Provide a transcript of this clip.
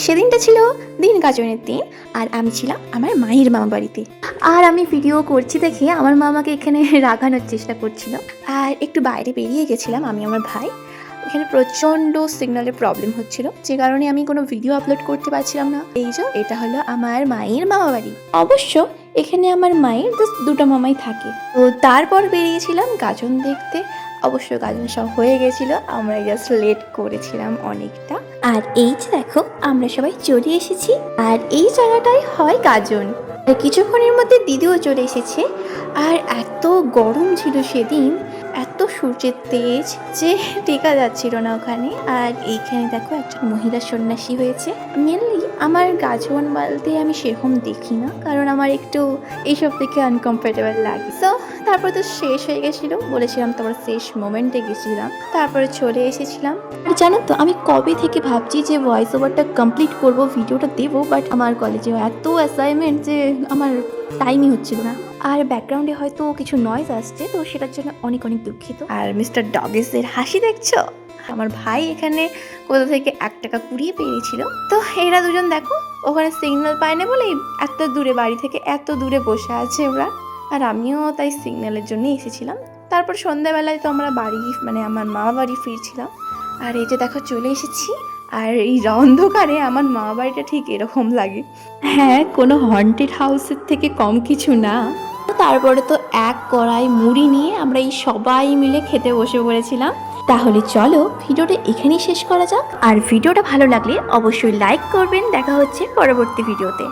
সেদিনটা ছিল দিন গাজনের দিন, আর আমি ছিলাম আমার মায়ের মামা বাড়িতে। আর আমি ভিডিও করছি দেখে আমার মামাকে এখানে রাগানোর চেষ্টা করছিল। আর একটু বাইরে বেরিয়ে গেছিলাম আমি আমার ভাই। এখানে প্রচণ্ড সিগন্যালের প্রবলেম হচ্ছিল, যে কারণে আমি কোনো ভিডিও আপলোড করতে পারছিলাম না। এই যে এটা হলো আমার মায়ের মামা বাড়ি। অবশ্য এখানে আমার মায়ের জাস্ট দুটো মামাই থাকে। তো তারপর বেরিয়েছিলাম গাজন দেখতে। অবশ্য গাজন সব হয়ে গেছিলো, আমরা জাস্ট লেট করেছিলাম অনেকটা। আর এই যে দেখো আমরা সবাই চলে এসেছি, আর এই জায়গাটাই হয় গাজন। কিছুক্ষণের মধ্যে দিদিও চলে এসেছে। আর এত গরম ছিল সেদিন, এত সূর্যের তেজ যে টেকা যাচ্ছিল না ওখানে। আর এইখানে দেখো একজন মহিলা সন্ন্যাসী হয়েছে। মেনলি আমার গাজন বলতে আমি সেরকম দেখি না, কারণ আমার একটু এইসব থেকে আনকমফোর্টেবল লাগে। তো তারপর তো শেষ হয়ে গেছিলো, বলেছিলাম তারপর শেষ মোমেন্টে গেছিলাম, তারপরে চলে এসেছিলাম। আর জানো তো আমি কবে থেকে ভাবছি যে ভয়েস ওভারটা কমপ্লিট করবো, ভিডিওটা দেবো, বাট আমার কলেজে এত অ্যাসাইনমেন্ট যে আমার টাইমই হচ্ছিল না। আর ব্যাকগ্রাউন্ডে হয়তো কিছু নয়েজ আসছে, তো সেটার জন্য অনেক অনেক দুঃখিত। আর মিস্টার ডগেসের হাসি দেখছো? আমার ভাই এখানে কোথা থেকে 1 টাকা কুড়িয়ে পেয়েছিল। তো এরা দুজন দেখো ওখানে সিগন্যাল পায় না বলে এত দূরে, বাড়ি থেকে এত দূরে বসে আছে ওরা। আর আমিও তাই সিগন্যালের জন্য এসেছিলাম। তারপর সন্ধ্যাবেলায় তো আমরা বাড়ি, মানে আমার মামা বাড়ি ফিরছিলাম। আর এই যে দেখো চলে এসেছি। আর এই অন্ধকারে আমার মামা বাড়িটা ঠিক এরকম লাগে। হ্যাঁ, কোনো হন্টেড হাউসের থেকে কম কিছু না। তারপরে তো এক কড়াই মুড়ি নিয়ে আমরা এই সবাই মিলে খেতে বসে পড়েছিলাম। তাহলে চলো ভিডিওটা এখানেই শেষ করা যাক। আর ভিডিওটা ভালো লাগলে অবশ্যই লাইক করবেন। দেখা হচ্ছে পরবর্তী ভিডিওতে।